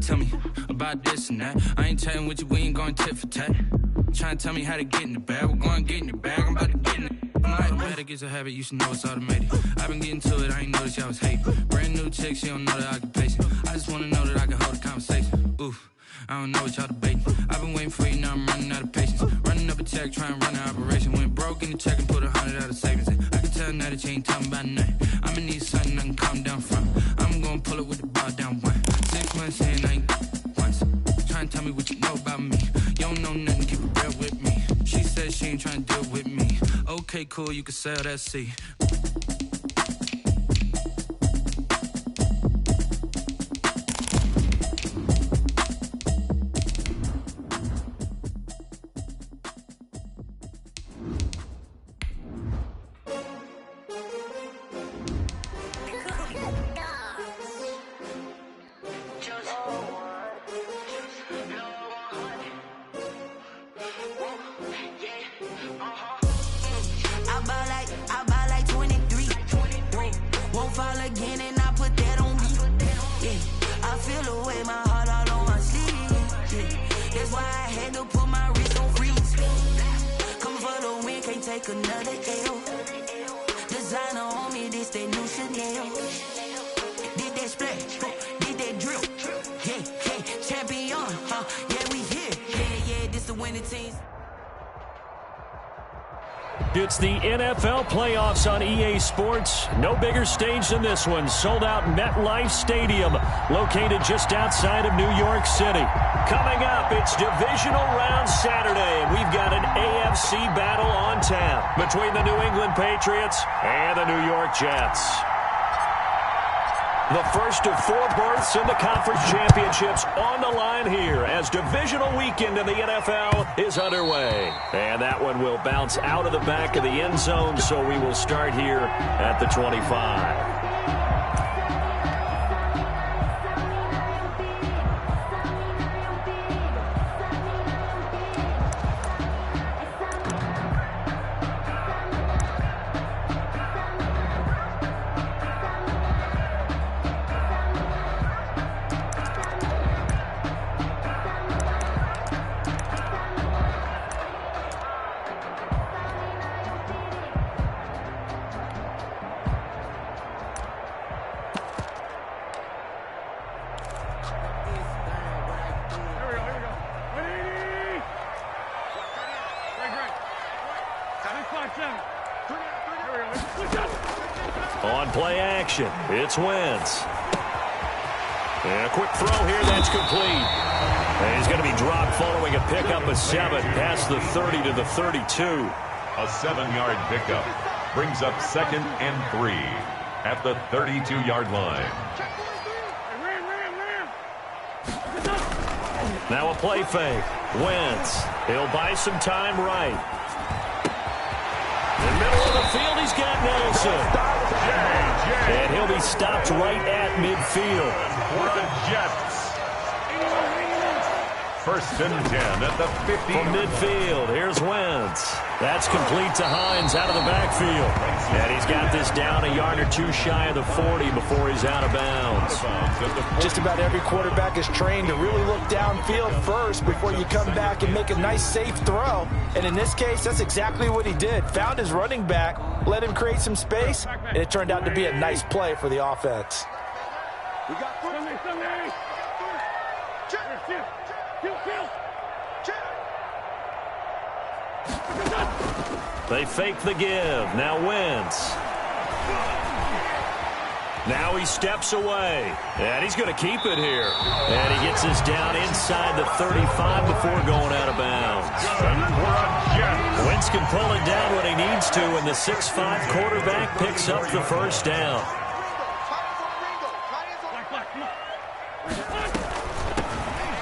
tell me about this and that. I ain't chatting with you, we ain't going tit for tat. Trying to tell me how to get in the bag. We're going to get in the bag, I'm about to get in it. I'm like, automatic is a habit, you should know it's automated. I've been getting to it, I ain't noticed y'all was hating. Brand new chick, she don't know the occupation. I just wanna know that I can hold a conversation. Oof, I don't know what y'all debating. I've been waiting for you, now I'm running out of patience. Running up a check, trying to run an operation. Went broke in the check and put 100 out of savings in. I can tell now that you ain't talking about nothing. I'ma need something I can calm down from. I'm gonna pull it with the bar down one. 6 months in, I ain't once. Trying to tell me what you know about me. You don't know nothing, keep it real with me. She said she ain't trying to deal with me. Okay, cool, you can sell that seat. It's the NFL playoffs on EA Sports. No bigger stage than this one. Sold out MetLife Stadium, located just outside of New York City. Coming up, it's divisional round Saturday. We've got an AFC battle on tap between the New England Patriots and the New York Jets. The first of 4 berths in the conference championships on the line here as divisional weekend in the NFL is underway. And that one will bounce out of the back of the end zone, so we will start here at the 25. On play action, it's Wentz. And a quick throw here, that's complete. And he's going to be dropped following a pickup of 7 past the 30 to the 32. A 7-yard pickup brings up 2nd and 3 at the 32-yard line. Now a play fake. Wentz. He'll buy some time right. In the middle of the field, he's got Nelson. And he'll be stopped right at midfield. For the Jets. 1st and 10 at the 50. From midfield, here's Wentz. That's complete to Hines out of the backfield. And he's got this down a yard or two shy of the 40 before he's out of bounds. Just about every quarterback is trained to really look downfield first before you come back and make a nice, safe throw. And in this case, that's exactly what he did. Found his running back, let him create some space, and it turned out to be a nice play for the offense. They fake the give. Now Wentz. Now he steps away. And he's going to keep it here. And he gets this down inside the 35 before going out of bounds. Wentz can pull it down when he needs to, and the 6'5" quarterback picks up the first down.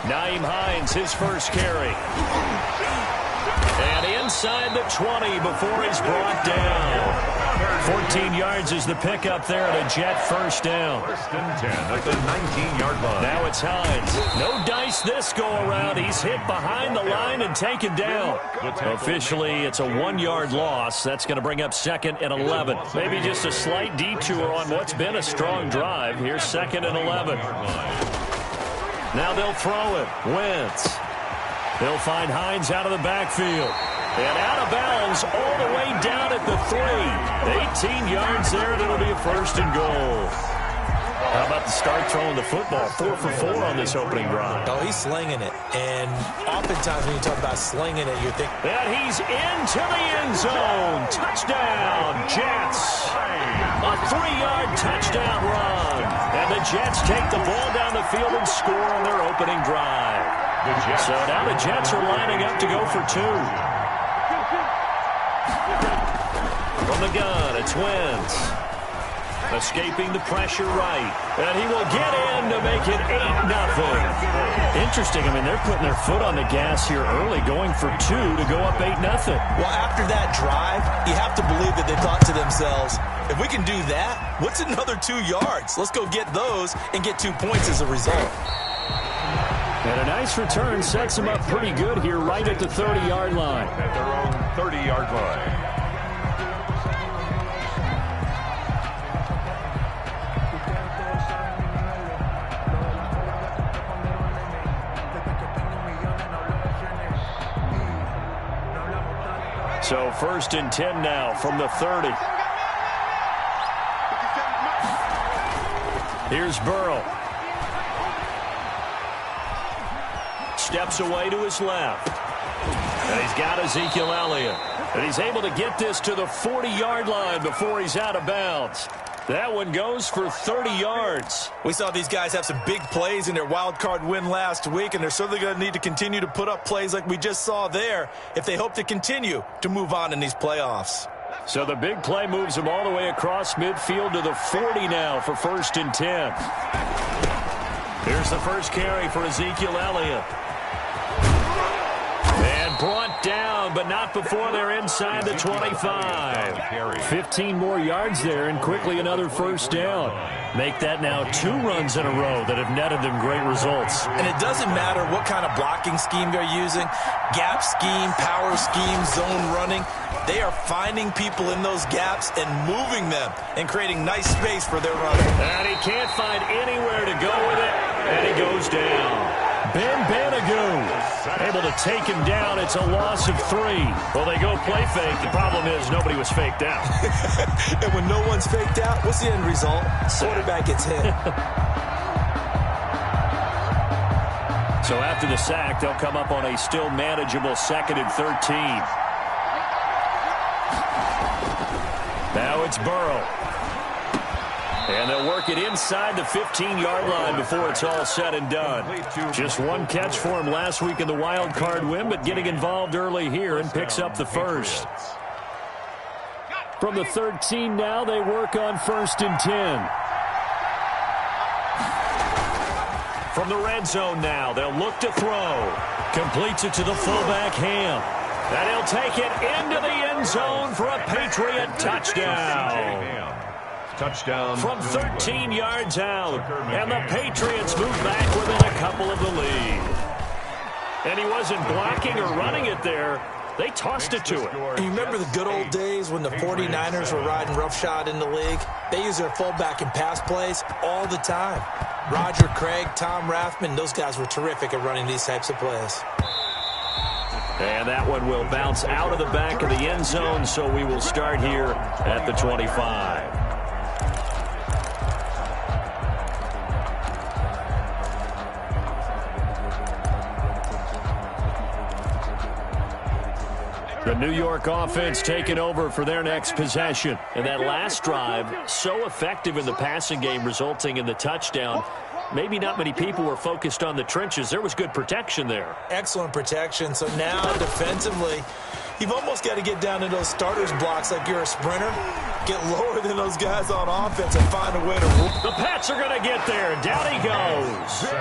Nyheim Hines, his first carry. And inside the 20 before he's brought down. 14 yards is the pickup there and a Jet first down. 1st and 10 at the 19-yard line. Now it's Hines. No dice this go-around. He's hit behind the line and taken down. Officially, it's a 1-yard loss. That's going to bring up 2nd and 11. Maybe just a slight detour on what's been a strong drive. Here's 2nd and 11. Now they'll throw it. Wentz. They'll find Hines out of the backfield. And out of bounds all the way down at the 3. 18 yards there, and it'll be a first and goal. How about the start throwing the football? 4 for 4 on this opening drive. Oh, he's slinging it. And oftentimes when you talk about slinging it, you're thinking... And he's into the end zone. Touchdown, Jets. A 3-yard touchdown run. And the Jets take the ball down the field and score on their opening drive. So now the Jets are lining up to go for 2. From the gun, it's Wentz. Escaping the pressure right. And he will get in to make it 8-0. Interesting. I mean, they're putting their foot on the gas here early, going for 2 to go up 8-0. Well, after that drive, you have to believe that they thought to themselves, if we can do that, what's another 2 yards? Let's go get those and get 2 points as a result. And a nice return sets them up pretty good here right at the 30-yard line. At their own 30-yard line. So first and 10 now from the 30. Here's Burrow. Steps away to his left. And he's got Ezekiel Elliott. And he's able to get this to the 40-yard line before he's out of bounds. That one goes for 30 yards. We saw these guys have some big plays in their wild card win last week, and they're certainly going to need to continue to put up plays like we just saw there if they hope to continue to move on in these playoffs. So the big play moves them all the way across midfield to the 40 now for first and 10. Here's the first carry for Ezekiel Elliott. And brought down, but not before they're inside the 25. 15 more yards there, and quickly another first down. Make that now 2 runs in a row that have netted them great results. And it doesn't matter what kind of blocking scheme they're using, gap scheme, power scheme, zone running. They are finding people in those gaps and moving them and creating nice space for their running. And he can't find anywhere to go with it, and he goes down. Ben Banagoo able to take him down. It's a loss of 3. Well, they go play fake. The problem is nobody was faked out. And when no one's faked out, what's the end result? Quarterback gets hit. So after the sack, they'll come up on a still manageable 2nd and 13. Now it's Burrow. And they'll work it inside the 15-yard line before it's all said and done. Just 1 catch for him last week in the wild card win, but getting involved early here and picks up the first. From the 13 now, they work on first and 10. From the red zone now, they'll look to throw. Completes it to the fullback, Ham. And he'll take it into the end zone for a Patriot touchdown. Touchdown. From 13 yards out. And the Patriots move back within a couple of the lead. And he wasn't blocking or running it there. They tossed it to him. You remember the good old days when the 49ers were riding roughshod in the league? They use their fullback in pass plays all the time. Roger Craig, Tom Rathman, those guys were terrific at running these types of plays. And that one will bounce out of the back of the end zone, so we will start here at the 25. The New York offense taking over for their next possession. And that last drive, so effective in the passing game, resulting in the touchdown. Maybe not many people were focused on the trenches. There was good protection there. Excellent protection. So now defensively, you've almost got to get down to those starters blocks like you're a sprinter. Get lower than those guys on offense and find a way to... The Pats are going to get there. Down he goes.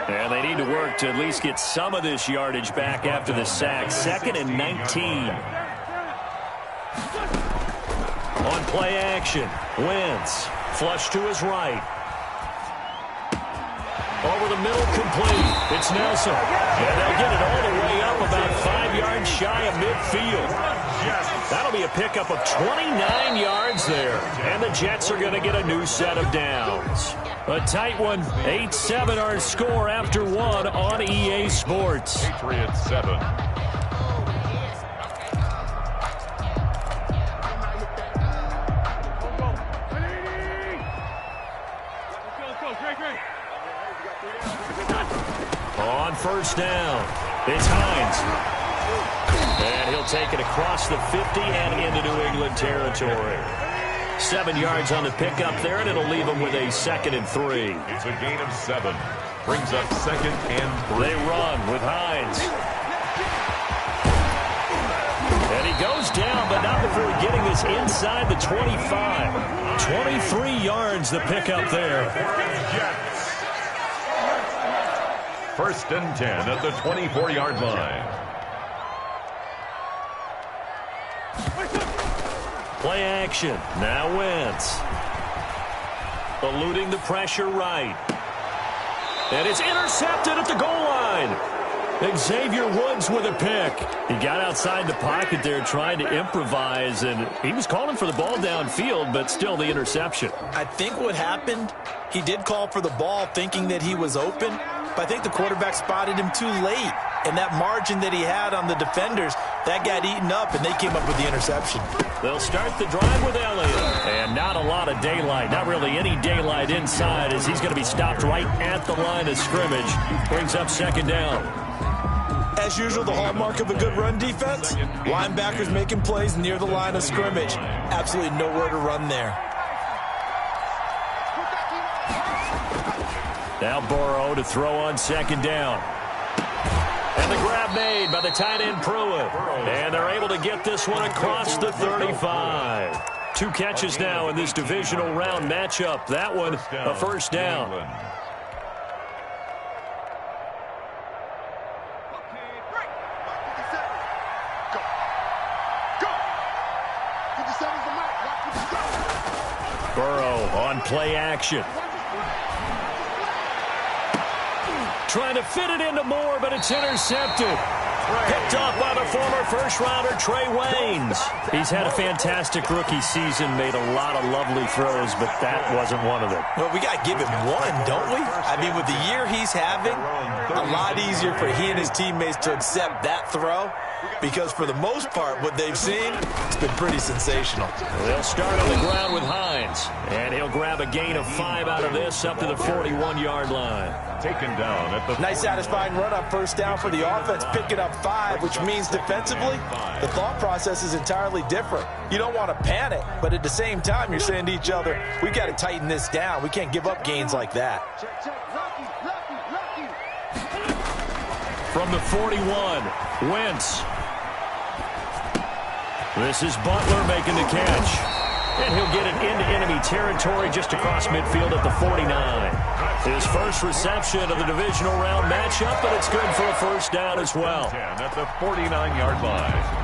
And they need to work to at least get some of this yardage back after the sack. 2nd and 19. On play action, Wentz. Flush to his right. Over the middle, complete. It's Nelson. And they'll get it all the way up about 5 yards shy of midfield. That'll be a pickup of 29 yards there. And the Jets are going to get a new set of downs. A tight one. 8-7 our score after one on EA Sports. Patriots 7. On first down, it's Hines. And he'll take it across the 50 and into New England territory. 7 yards on the pickup there, and it'll leave him with a 2nd and 3. It's a gain of 7. Brings up 2nd and 3. They run with Hines. And he goes down, but not before getting this inside the 25. 23 yards the pickup there. First and 10 at the 24-yard line. Play action. Now Wentz. Eluding the pressure right. And it's intercepted at the goal line. Xavier Woods with a pick. He got outside the pocket there trying to improvise, and he was calling for the ball downfield, but still the interception. I think what happened, he did call for the ball thinking that he was open, but I think the quarterback spotted him too late. And that margin that he had on the defenders, that got eaten up, and they came up with the interception. They'll start the drive with Elliott. And not a lot of daylight, not really any daylight inside, as he's going to be stopped right at the line of scrimmage. Brings up 2nd down. As usual, the hallmark of a good run defense, linebackers making plays near the line of scrimmage. Absolutely nowhere to run there. Now Burrow to throw on 2nd down. And the grab made by the tight end Pruitt. And they're able to get this one across the 35. 2 catches now in this divisional round matchup. That one, a first down. Burrow on play action. Trying to fit it into Moore, but it's intercepted. Picked off by the former first-rounder Trey Waynes. He's had a fantastic rookie season, made a lot of lovely throws, but that wasn't one of them. Well, we got to give him one, don't we? I mean, with the year he's having, a lot easier for he and his teammates to accept that throw, because for the most part, what they've seen, it's been pretty sensational. They'll start on the ground with Hines, and he'll grab a gain of 5 out of this up to the 41-yard line. Taken down at the nice satisfying run on first down for the offense, picking up 5, which means defensively, the thought process is entirely different. You don't want to panic, but at the same time, you're saying to each other, we've got to tighten this down. We can't give up gains like that. From the 41, Wentz. This is Butler making the catch. And he'll get it into enemy territory just across midfield at the 49. His first reception of the divisional round matchup, but it's good for a first down as well. At the 49-yard line.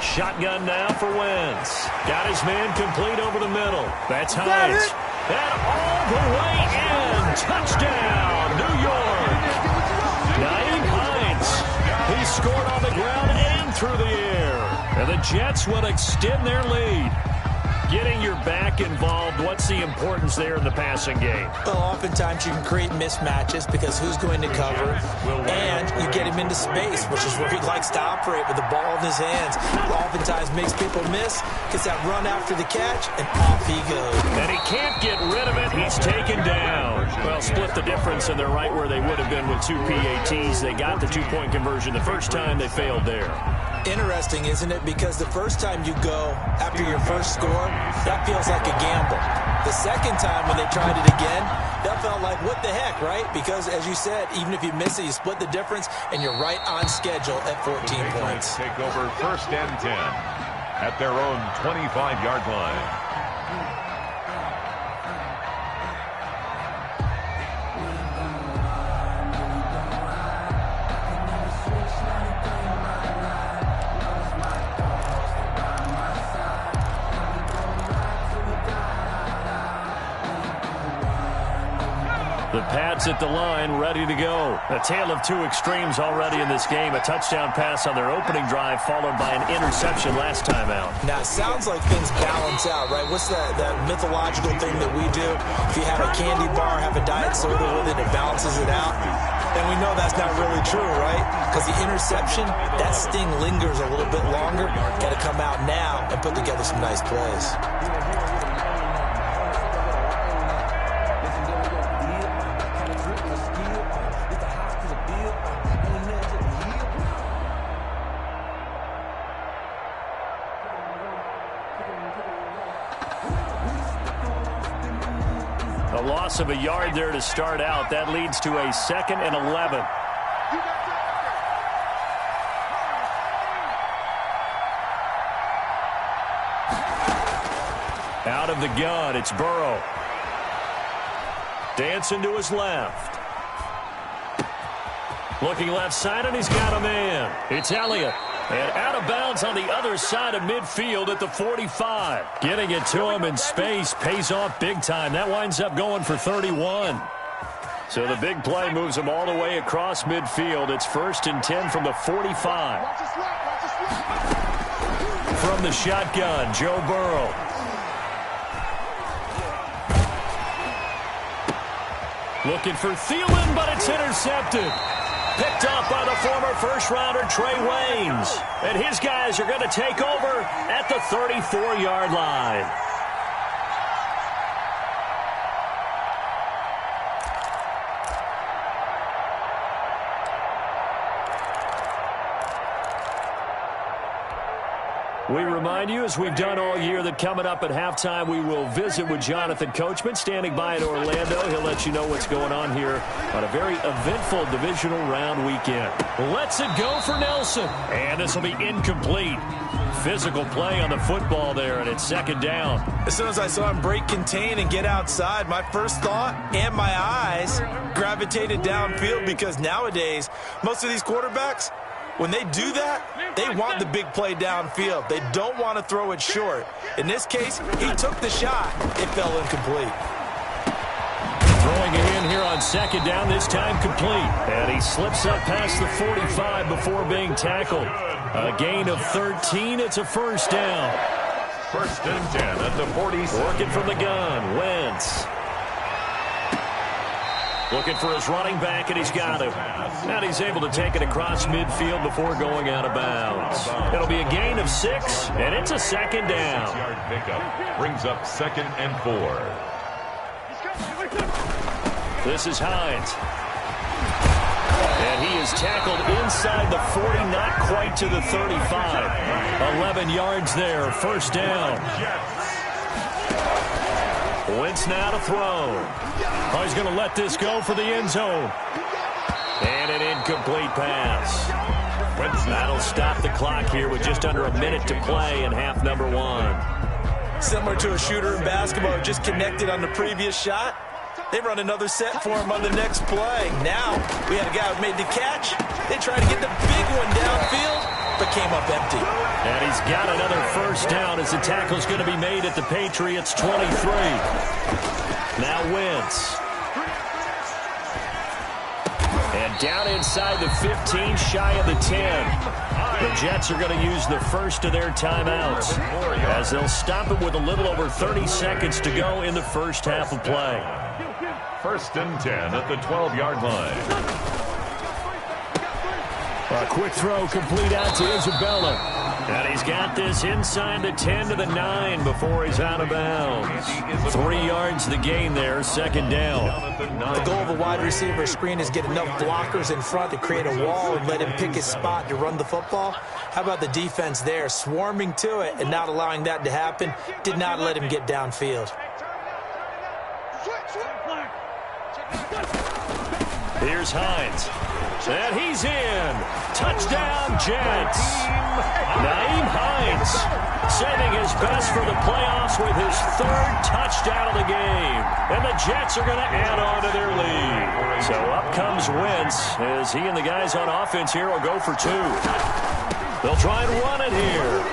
Shotgun now for Wentz. Got his man complete over the middle. That's Hines. And all the way in. Touchdown, New York. Nyheim Hines. He scored on the ground and through the air. And the Jets will extend their lead. Getting your back involved, what's the importance there in the passing game? Well, oftentimes you can create mismatches because who's going to cover, and you get him into space, which is where he likes to operate with the ball in his hands. Oftentimes makes people miss, gets that run after the catch, and off he goes. And he can't get rid of it. He's taken down. Well, split the difference, and they're right where they would have been with 2 PATs. They got the 2-point conversion the first time. They failed there. Interesting, isn't it? Because the first time you go after your first score, that feels like a gamble. The second time when they tried it again, that felt like, what the heck, right? Because, as you said, even if you miss it, you split the difference, and you're right on schedule at 14 points. Take over first and 10 at their own 25-yard line. The Pats at the line, ready to go. A tale of two extremes already in this game. A touchdown pass on their opening drive, followed by an interception last time out. Now, it sounds like things balance out, right? What's that mythological thing that we do? If you have a candy bar, have a diet soda with it, it balances it out. And we know that's not really true, right? Because the interception, that sting lingers a little bit longer. Got to come out now and put together some nice plays. A loss of a yard there to start out. That leads to a 2nd and 11. Out of the gun, it's Burrow. Dancing to his left. Looking left side, and he's got a man. It's Elliott. And out of bounds on the other side of midfield at the 45. Getting it to him in space pays off big time. That winds up going for 31. So the big play moves him all the way across midfield. It's 1st and 10 from the 45. From the shotgun, Joe Burrow. Looking for Thielen, but it's intercepted. Picked up by the former first-rounder Trey Waynes. And his guys are going to take over at the 34-yard line. We remind you, as we've done all year, that coming up at halftime, we will visit with Jonathan Coachman, standing by in Orlando. He'll let you know what's going on here on a very eventful divisional round weekend. Lets it go for Nelson. And this will be incomplete. Physical play on the football there, and it's 2nd down. As soon as I saw him break contain and get outside, my first thought and my eyes gravitated downfield, because nowadays, most of these quarterbacks, when they do that, they want the big play downfield. They don't want to throw it short. In this case, he took the shot. It fell incomplete. Throwing it in here on 2nd down, this time complete. And he slips up past the 45 before being tackled. A gain of 13. It's a 1st down. 1st and 10 at the 46. Working from the gun, Wentz. Looking for his running back, and he's got him. And he's able to take it across midfield before going out of bounds. It'll be a gain of 6, and it's a 2nd down. 6-yard pickup brings up 2nd and 4. This is Hines. And he is tackled inside the 40, not quite to the 35. 11 yards there, 1st down. Wentz now to throw. Oh, he's going to let this go for the end zone. And an incomplete pass. That'll stop the clock here with just under a minute to play in half number 1. Similar to a shooter in basketball who just connected on the previous shot. They run another set for him on the next play. Now, we had a guy who made the catch. They tried to get the big one downfield, but came up empty. And he's got another 1st down as the tackle's going to be made at the Patriots' 23. Now Wentz. And down inside the 15, shy of the 10. The Jets are going to use the first of their timeouts as they'll stop it with a little over 30 seconds to go in the first half of play. 1st and 10 at the 12-yard line. A quick throw complete out to Isabella. And he's got this inside the 10 to the 9 before he's out of bounds. 3 yards the gain there, 2nd down. The goal of a wide receiver screen is get enough blockers in front to create a wall and let him pick his spot to run the football. How about the defense there, swarming to it and not allowing that to happen? Did not let him get downfield. Here's Hines. And he's in. Touchdown, Jets. Nyheim Hines saving his best for the playoffs with his 3rd touchdown of the game. And the Jets are going to add on to their lead. So up comes Wentz as he and the guys on offense here will go for 2. They'll try and run it here.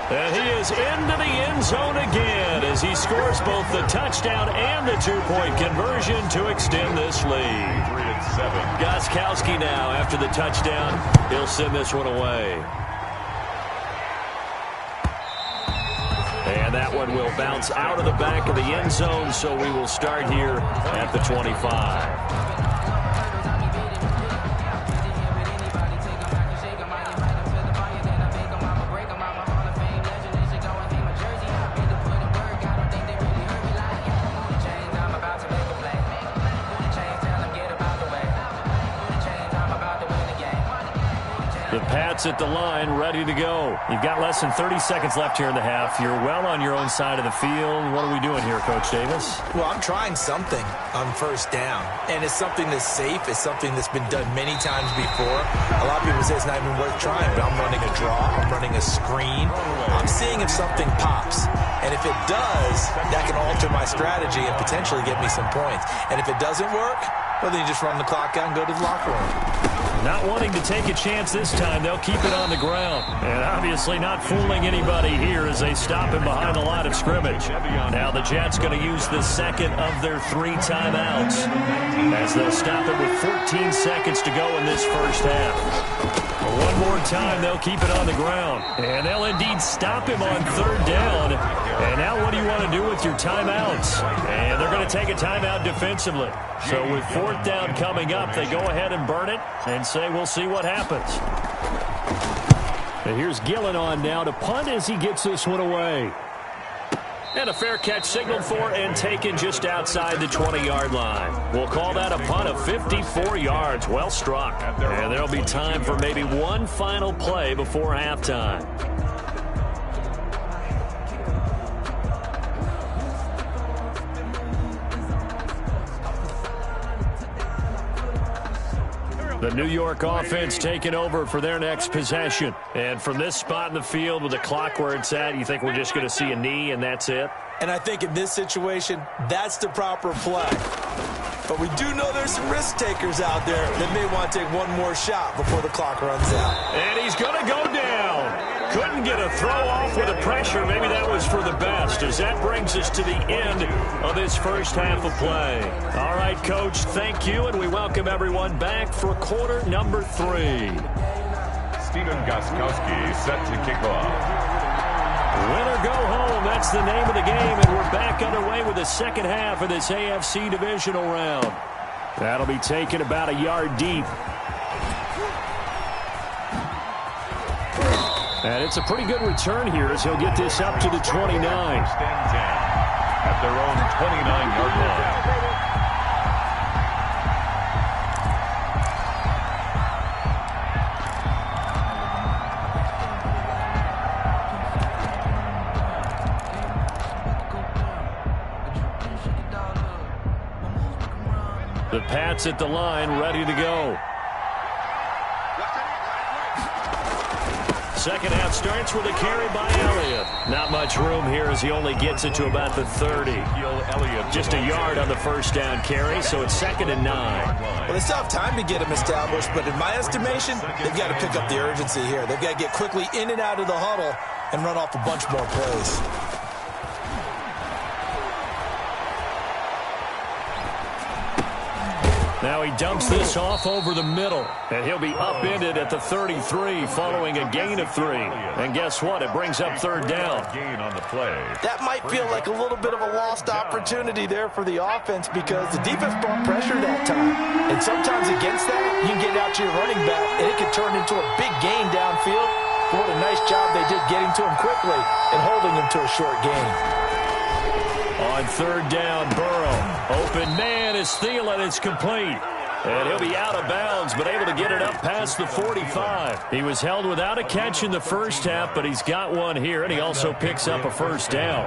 And he is into the end zone again as he scores both the touchdown and the two-point conversion to extend this lead. 3-7. Gostkowski now after the touchdown. He'll send this one away. And that one will bounce out of the back of the end zone, so we will start here at the 25. Pats at the line, ready to go. You've got less than 30 seconds left here in the half. You're well on your own side of the field. What are we doing here, Coach Davis? Well, I'm trying something on first down, and it's something that's safe. It's something that's been done many times before. A lot of people say it's not even worth trying, but I'm running a draw. I'm running a screen. I'm seeing if something pops, and if it does, that can alter my strategy and potentially get me some points. And if it doesn't work, well, then you just run the clock out and go to the locker room. Not wanting to take a chance this time, they'll keep it on the ground. And obviously not fooling anybody here as they stop him behind the line of scrimmage. Now the Jets going to use the second of their 3 timeouts as they'll stop it with 14 seconds to go in this first half. One more time, they'll keep it on the ground. And they'll indeed stop him on third down. And now what do you want to do with your timeouts? And they're going to take a timeout defensively. So with fourth down coming up, they go ahead and burn it and say we'll see what happens. And here's Gillen on now to punt as he gets this one away. And a fair catch signaled for and taken just outside the 20-yard line. We'll call that a punt of 54 yards. Well struck. And there'll be time for maybe one final play before halftime. The New York offense taking over for their next possession. And from this spot in the field with the clock where it's at, you think we're just going to see a knee and that's it? And I think in this situation, that's the proper play. But we do know there's some risk takers out there that may want to take one more shot before the clock runs out. And he's going to go down. Couldn't get a throw off with the pressure. Maybe that was for the best, as that brings us to the end of this first half of play. All right, Coach, thank you, and we welcome everyone back for quarter number 3. Stephen Gostkowski set to kick off. Win or go home, that's the name of the game, and we're back underway with the second half of this AFC divisional round. That'll be taken about a yard deep. And it's a pretty good return here as he'll get this up to the 29. At their own 29-yard line. The Pats at the line, ready to go. Second half starts with a carry by Elliott. Not much room here as he only gets it to about the 30. Just a yard on the first down carry, so it's 2nd and 9. Well, they still have time to get him established, but in my estimation, they've got to pick up the urgency here. They've got to get quickly in and out of the huddle and run off a bunch more plays. Now he dumps this off over the middle, and he'll be upended at the 33 following a gain of 3. And guess what? It brings up third down. Gain on the play. That might feel like a little bit of a lost opportunity there for the offense because the defense brought pressure that time. And sometimes against that, you can get out to your running back, and it can turn into a big gain downfield. But what a nice job they did getting to him quickly and holding him to a short gain. On third down, Burrow. Open man is Thielen. It's complete. And he'll be out of bounds, but able to get it up past the 45. He was held without a catch in the first half, but he's got one here, and he also picks up a first down.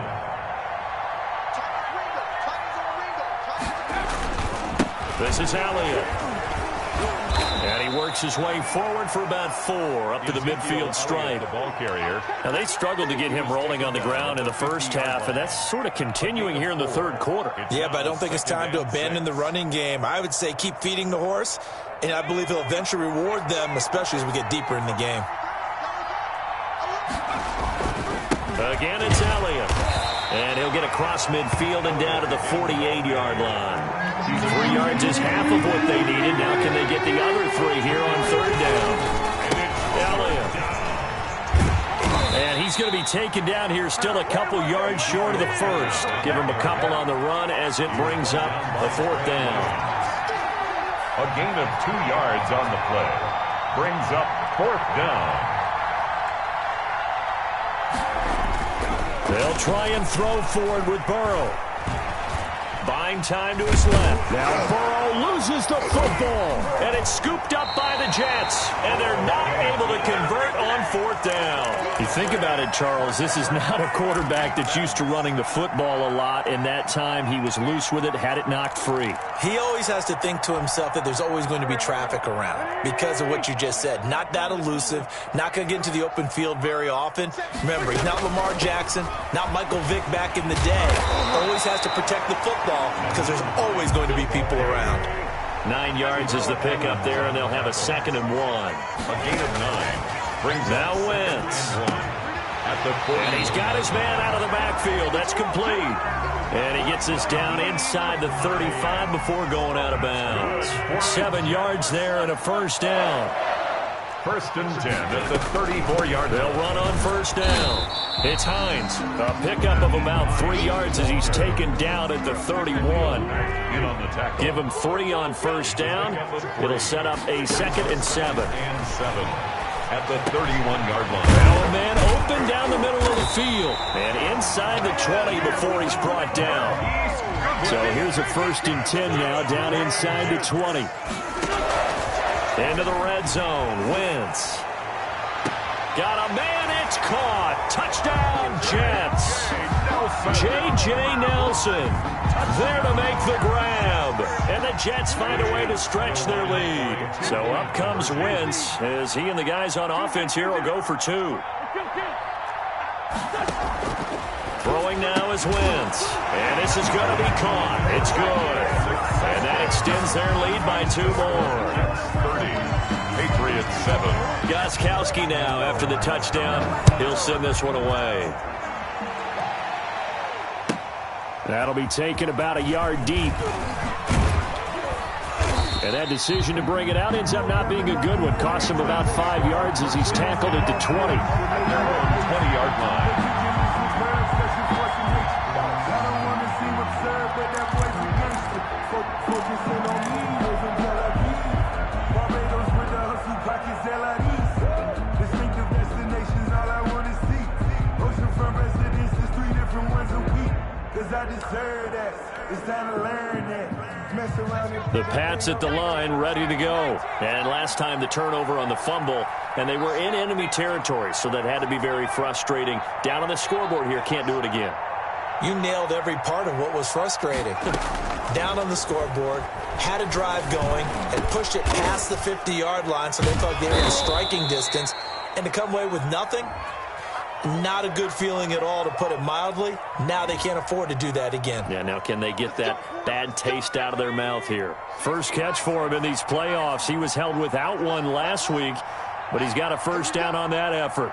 This is Elliott. And he works his way forward for about 4 up to the midfield stripe. The ball carrier. Now, they struggled to get him rolling on the ground in the first half, and that's sort of continuing here in the third quarter. Yeah, but I don't think it's time to abandon the running game. I would say keep feeding the horse, and I believe he'll eventually reward them, especially as we get deeper in the game. Again, it's Elliott. And he'll get across midfield and down to the 48-yard line. 3 yards is half of what they needed. Now can they get the other 3 here on third down? Elliott. And he's going to be taken down here still a couple yards short of the first. Give him a couple on the run as it brings up a 4th down. A gain of 2 yards on the play. Brings up 4th down. They'll try and throw forward with Burrow. Buying time to his left. Now Burrow loses the football. And it's scooped up by the Jets. And they're not able to convert on 4th down. You think about it, Charles. This is not a quarterback that's used to running the football a lot. And that time he was loose with it, had it knocked free. He always has to think to himself that there's always going to be traffic around because of what you just said. Not that elusive, not going to get into the open field very often. Remember, he's not Lamar Jackson, not Michael Vick back in the day. Always has to protect the football because there's always going to be people around. 9 yards is the pickup there, and they'll have a 2nd and 1. A gain of 9. Brings now Wentz. At the 40. And he's got his man out of the backfield. That's complete. And he gets us down inside the 35 before going out of bounds. 7 yards there and a 1st down. 1st and 10 at the 34-yard line. They'll run on 1st down. It's Hines. A pickup of about 3 yards as he's taken down at the 31. In on the tackle. Give him 3 on 1st down. It'll set up a 2nd and 7. And 7 at the 31-yard line. Now a man open down the middle of the field. And inside the 20 before he's brought down. So here's a 1st and 10 now down inside the 20. Into the red zone. Wentz. Got a man. It's caught. Touchdown, Jets. J.J. Nelson there to make the grab. And the Jets find a way to stretch their lead. So up comes Wentz as he and the guys on offense here will go for 2. Throwing now is Wentz. And this is going to be caught. It's good. And that extends their lead by 2 more. 30. Patriots 7. Gostkowski now after the touchdown. He'll send this one away. That'll be taken about a yard deep. And that decision to bring it out ends up not being a good one. Costs him about 5 yards as he's tackled at the 20. At their own 20-yard line. The Pats at the line, ready to go. And last time the turnover on the fumble, and they were in enemy territory, so that had to be very frustrating. Down on the scoreboard here, can't do it again. You nailed every part of what was frustrating. Down on the scoreboard, had a drive going, and pushed it past the 50-yard line so they thought they were in striking distance, and to come away with nothing, not a good feeling at all, to put it mildly. Now they can't afford to do that again. Yeah, now can they get that bad taste out of their mouth here? First catch for him in these playoffs. He was held without one last week, but he's got a 1st down on that effort.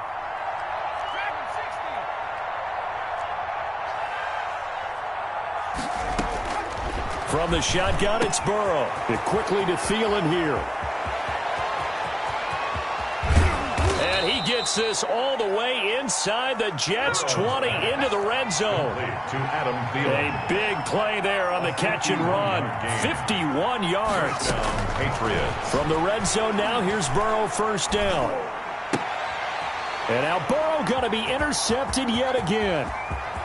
From the shotgun, it's Burrow. It quickly to Thielen here. He gets this all the way inside the Jets 20 into the red zone. A big play there on the catch and run. 51 yards. Patriots. From the red zone now, here's Burrow 1st down. And now Burrow going to be intercepted yet again.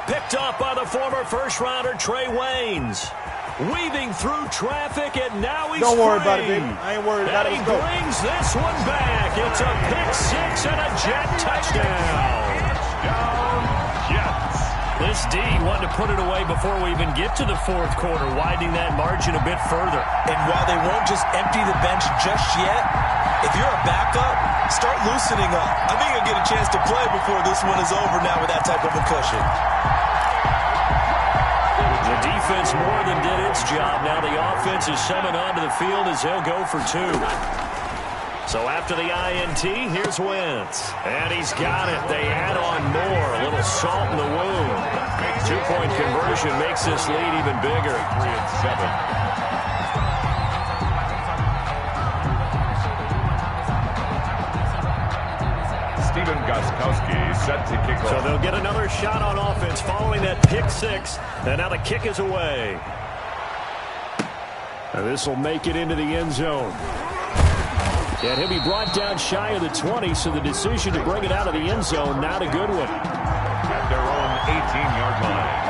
Picked off by the former first-rounder Trey Waynes. Weaving through traffic, and now he's Don't worry free. about it, baby. I ain't worried about it. And he brings this one back. It's a pick-6 and a Jet touchdown. Jets. This D wanted to put it away before we even get to the 4th quarter, widening that margin a bit further. And while they won't just empty the bench just yet, if you're a backup, start loosening up. I think you'll get a chance to play before this one is over now with that type of a cushion. The defense more than did its job. Now the offense is summoned onto the field as they'll go for 2. So after the INT, here's Wentz. And he's got it. They add on more. A little little salt in the wound. 2-point conversion makes this lead even bigger. 3 and 7. Steven Gostkowski set to kick off. So they'll get another shot on offense following that pick six. And now the kick is away. And this will make it into the end zone. And he'll be brought down shy of the 20, so the decision to bring it out of the end zone, not a good one. At their own 18-yard line.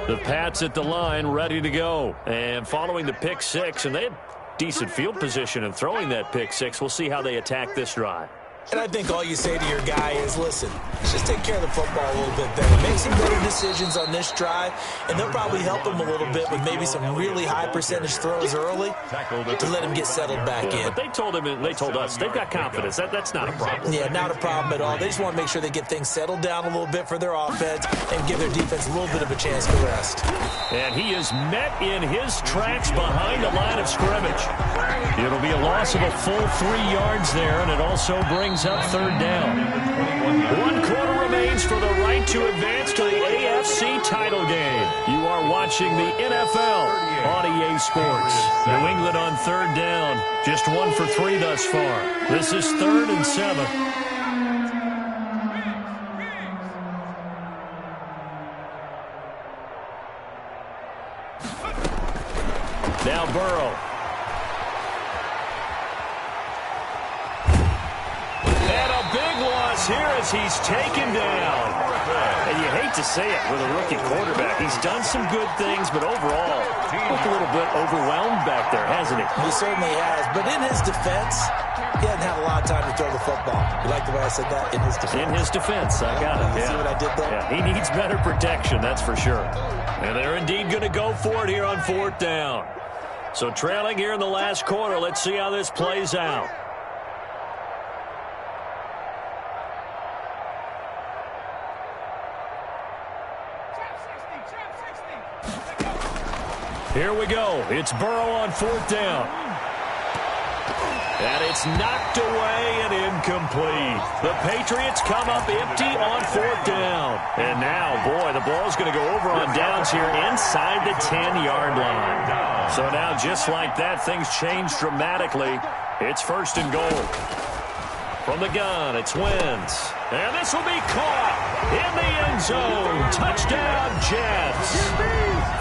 The Pats at the line, ready to go. And following the pick six, and they had decent field position in throwing that pick six. We'll see how they attack this drive. And I think all you say to your guy is, listen, just take care of the football a little bit better. Make some better decisions on this drive, and they'll probably help him a little bit with maybe some really high percentage throws early to let him get settled back in. But they told him, and they told us, they've got confidence. That's not a problem. Yeah, not a problem at all. They just want to make sure they get things settled down a little bit for their offense and give their defense a little bit of a chance to rest. And he is met in his tracks behind the line of scrimmage. It'll be a loss of a full 3 yards there, and it also brings up third down. 1 quarter remains for the right to advance to the AFC title game. You are watching the NFL on EA Sports. New England on third down. Just 1 for 3 thus far. This is 3rd and 7. Now Burrow. And a big loss here as he's taken down. And you hate to say it with a rookie quarterback. He's done some good things, but overall, looked a little bit overwhelmed back there, hasn't he? He certainly has. But in his defense, he hasn't had a lot of time to throw the football. You like the way I said that? In his defense. In his defense. I got it. You see what I did there? Yeah, he needs better protection, that's for sure. And they're indeed going to go for it here on 4th down. So trailing here in the last quarter. Let's see how this plays out. Here we go. It's Burrow on 4th down. And it's knocked away and incomplete. The Patriots come up empty on 4th down. And now, boy, the ball's going to go over on downs here inside the 10-yard line. So now, just like that, things change dramatically. It's 1st and goal. From the gun, it's Wentz. And this will be caught in the end zone. Touchdown, Jets.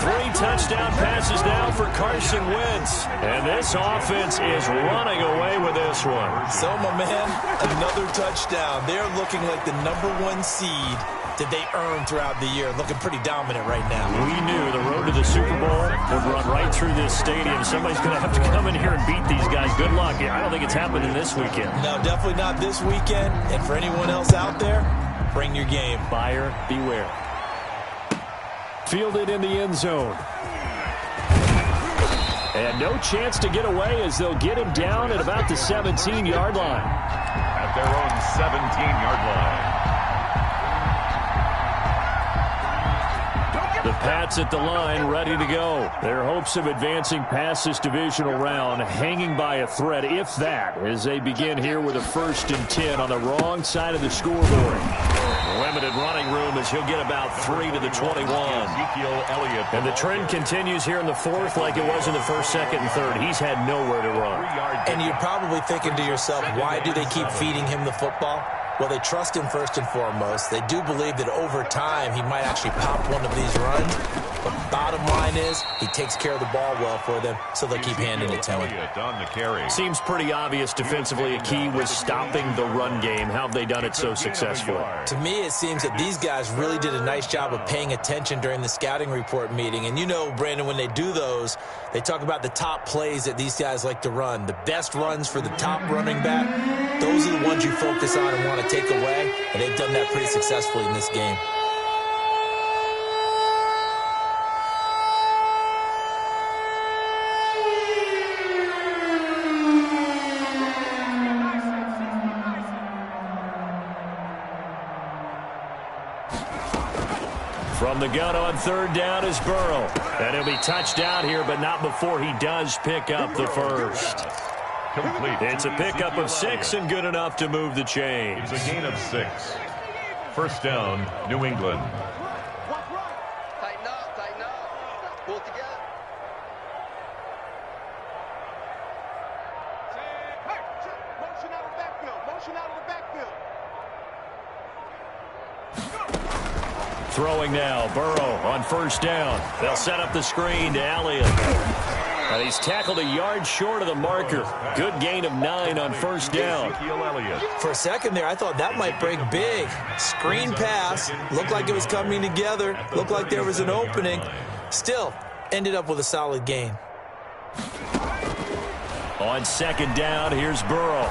3 touchdown passes now for Carson Wentz. And this offense is running away with this one. So, my man, another touchdown. They're looking like the #1 seed that they earned throughout the year. Looking pretty dominant right now. We knew the road to the Super Bowl would run right through this stadium. Somebody's going to have to come in here and beat these guys. Good luck. I don't think it's happening this weekend. No, definitely not this weekend. And for anyone else out there, bring your game. Buyer beware. Fielded in the end zone. And no chance to get away as they'll get him down at about the 17-yard line. At their own 17-yard line. The Pats at the line, ready to go. Their hopes of advancing past this divisional round hanging by a thread, if that, as they begin here with a 1st and 10 on the wrong side of the scoreboard. Limited running room as he'll get about 3 to the 21. And the trend continues here in the 4th like it was in the 1st, 2nd, and 3rd. He's had nowhere to run. And you're probably thinking to yourself, why do they keep feeding him the football? Well, they trust him first and foremost. They do believe that over time he might actually pop one of these runs. But bottom line is he takes care of the ball well for them, so they'll keep handing it to him. Seems pretty obvious defensively a key was stopping the run game. How have they done it so successfully? To me, it seems that these guys really did a nice job of paying attention during the scouting report meeting. And you know, Brandon, when they do those, they talk about the top plays that these guys like to run. The best runs for the top running back, those are the ones you focus on and want to take away. And they've done that pretty successfully in this game. From the gun on third down is Burrow. And he'll be touched down here, but not before he does pick up the first. Complete. It's a pickup of 6 and good enough to move the chains. It's a gain of 6. First down, New England. Tighten up. Pull together. Motion out of the backfield. Throwing now, Burrow on first down. They'll set up the screen to Elliott. And he's tackled a yard short of the marker. Good gain of 9 on first down. For a second there, I thought that might break big. Screen pass. Looked like it was coming together. Looked like there was an opening. Still, ended up with a solid gain. On second down, here's Burrow.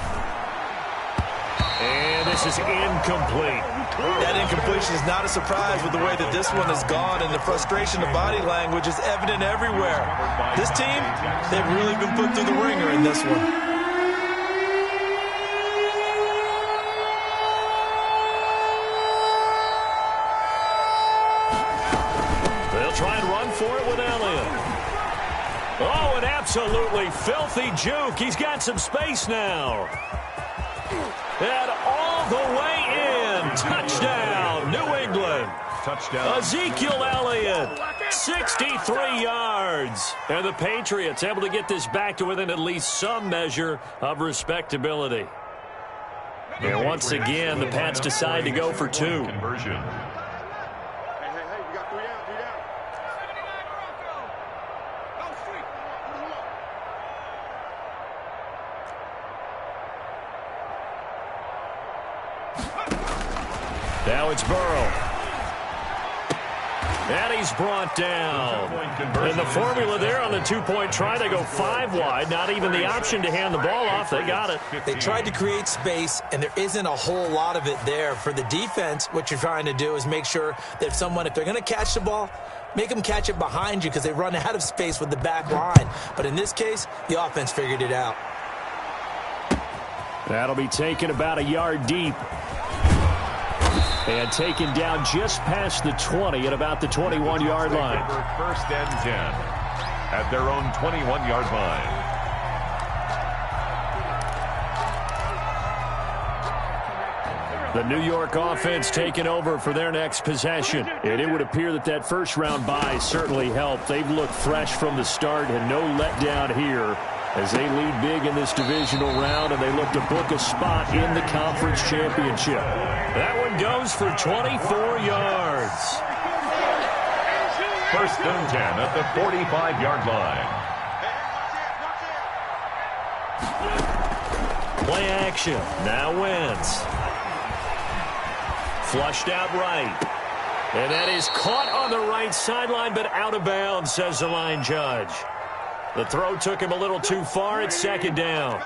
And this is incomplete. That incompletion is not a surprise with the way that this one has gone, and the frustration of body language is evident everywhere. This team, they've really been put through the ringer in this one. They'll try and run for it with Elliott. Oh, an absolutely filthy juke. He's got some space now. And all the way in. Touchdown, New England. Touchdown. Ezekiel Elliott, 63 yards. And the Patriots able to get this back to within at least some measure of respectability. And once again, the Pats decide to go for 2. Conversion. Hey, we got 3 down. Now it's Burrow. And he's brought down. And the formula there on the 2-point try, they go 5 wide. Not even the option to hand the ball off. They got it. They tried to create space, and there isn't a whole lot of it there. For the defense, what you're trying to do is make sure that if they're going to catch the ball, make them catch it behind you because they run out of space with the back line. But in this case, the offense figured it out. That'll be taken about a yard deep. And taken down just past the 20 at about the 21-yard line. First and 10 at their own 21-yard line. The New York offense taking over for their next possession. And it would appear that first-round bye certainly helped. They've looked fresh from the start and no letdown here as they lead big in this divisional round, and they look to book a spot in the conference championship. That one goes for 24 yards. First and 10 at the 45-yard line. Play action. Now Wentz. Flushed out right. And that is caught on the right sideline, but out of bounds, says the line judge. The throw took him a little too far. It's second down.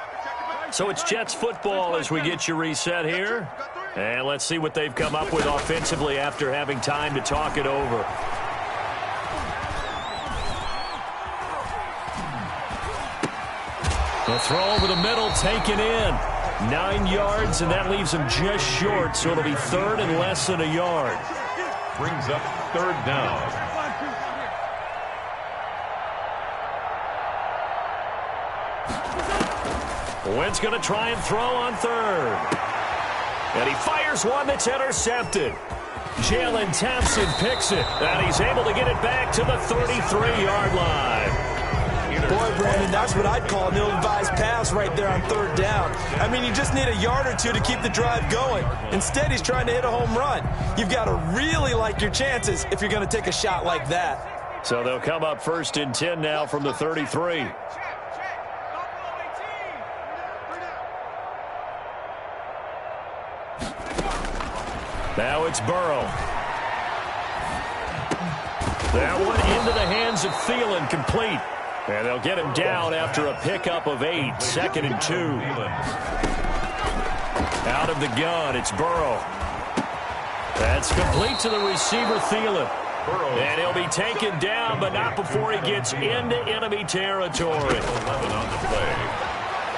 So it's Jets football as we get you reset here. And let's see what they've come up with offensively after having time to talk it over. The throw over the middle taken in. 9 yards, and that leaves him just short, so it'll be third and less than a yard. Brings up third down. Wentz going to try and throw on third. And he fires one that's intercepted. Jalen Thompson picks it, and he's able to get it back to the 33-yard line. Boy, Brandon, that's what I'd call an ill-advised pass right there on third down. I mean, you just need a yard or two to keep the drive going. Instead, he's trying to hit a home run. You've got to really like your chances if you're going to take a shot like that. So they'll come up first and 10 now from the 33. Now it's Burrow. That one into the hands of Thielen, complete. And they'll get him down after a pickup of 8, second and 2. Out of the gun, it's Burrow. That's complete to the receiver, Thielen. And he'll be taken down, but not before he gets into enemy territory.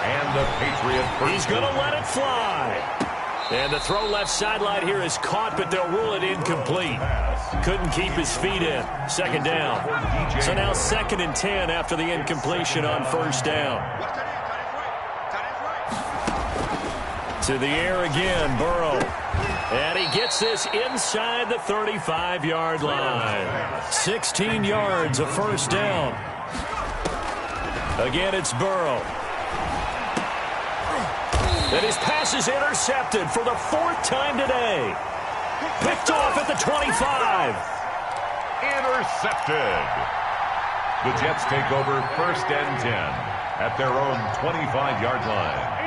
And the Patriot. He's going to let it fly. And the throw left sideline here is caught, but they'll rule it incomplete. Couldn't keep his feet in. Second down. So now 2nd and 10 after the incompletion on first down. To the air again, Burrow. And he gets this inside the 35-yard line. 16 yards, a first down. Again, it's Burrow. And his pass is intercepted for the 4th time today. Picked off at the 25. Intercepted. The Jets take over 1st and 10 at their own 25-yard line.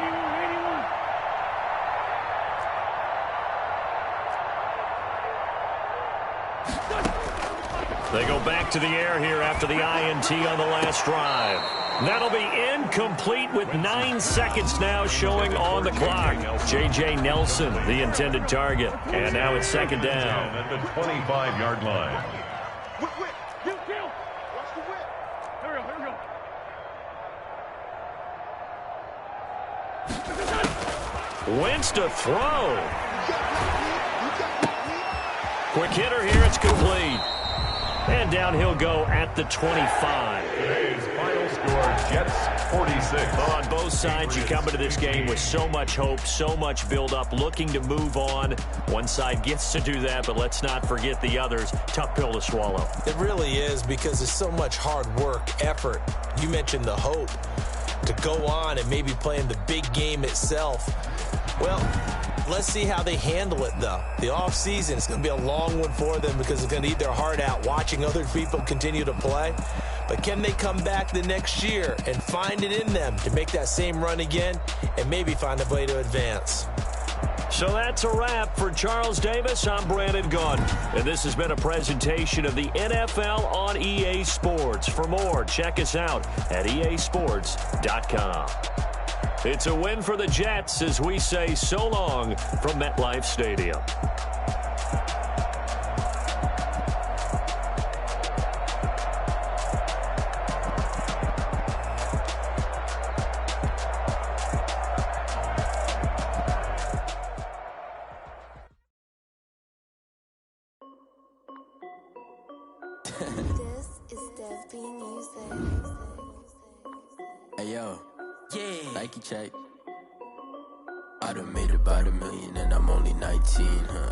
They go back to the air here after the INT on the last drive. That'll be incomplete with 9 seconds now showing on the clock. J.J. Nelson, the intended target. And now it's 2nd down. At the 25-yard line. Whip. Kill. Watch the whip. Here we go. Wentz to throw. Quick hitter here. It's complete. And down he'll go at the 25. Today's final score, Jets 46. On both sides, you come into this game with so much hope, so much build-up, looking to move on. One side gets to do that, but let's not forget the others. Tough pill to swallow. It really is, because there's so much hard work, effort. You mentioned the hope to go on and maybe play in the big game itself. Well, let's see how they handle it, though. The offseason is going to be a long one for them because they're going to eat their heart out watching other people continue to play. But can they come back the next year and find it in them to make that same run again and maybe find a way to advance? So that's a wrap for Charles Davis. I'm Brandon Gaudin, and this has been a presentation of the NFL on EA Sports. For more, check us out at easports.com. It's a win for the Jets as we say so long from MetLife Stadium. This is Dev B Music. Hey yo, yeah, Nike check. I done made about $1 million and I'm only 19.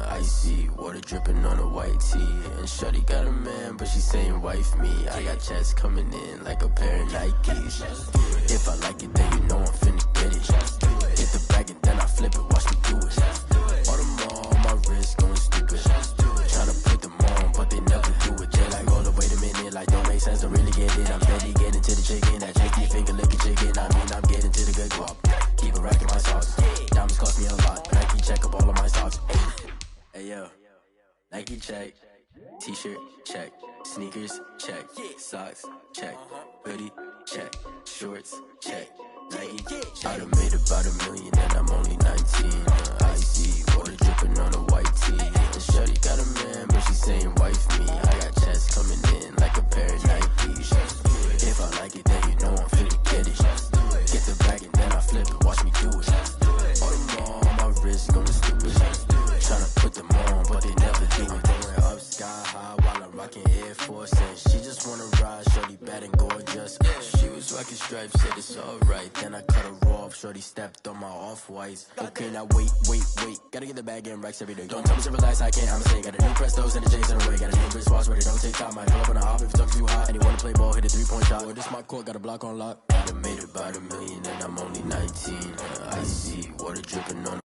Icy water dripping on a white tee. And shorty got a man, but she saying wife me. I got checks coming in like a pair of Nikes. If I like it, then you know I'm finna get it. Hit the bag and then I flip it, watch me do it. All on my wrist going stupid. Tryna put them on, but they never do it. They like, hold up, wait a minute, like don't make sense, don't really get it. I'm steady getting to the chicken, that tricky finger licking chicken. I mean, I'm getting to the good guap. Keep it racking my sauce. Diamonds cost me a lot. Nike check up all of my socks. Hey yo, Nike check. T-shirt check. Sneakers check. Socks check. Hoodie check. Shorts check. Nike. I done made about $1 million and I'm only 19. Icy water dripping on a white tee. And shorty got a man, but she saying wife me. I got checks coming in like a pair of Nikes. If I like it, then you know I'm finna get it. Get the bag and then I flip it, watch me do it. All on my wrist going stupid. Tryna put them on, but they never do it. Going up sky high while I'm rocking Air Force. And she just wanna ride, shorty bad and gorgeous. She was rocking stripes, said it's alright. Then I cut her off, shorty stepped on my off-whites. Okay, now wait. Gotta get the bag and racks every day. Don't tell me to relax, I can't, I'ma say. Got a new Prestos and the J's in the way. Got a new wristwatch, but it don't take time. I pull up on the hop if it's too hot. And you wanna play ball, hit a 3-point shot. Boy, this my court, got a block on lock. I done made about $1 million and I'm only 19. Icy water dripping on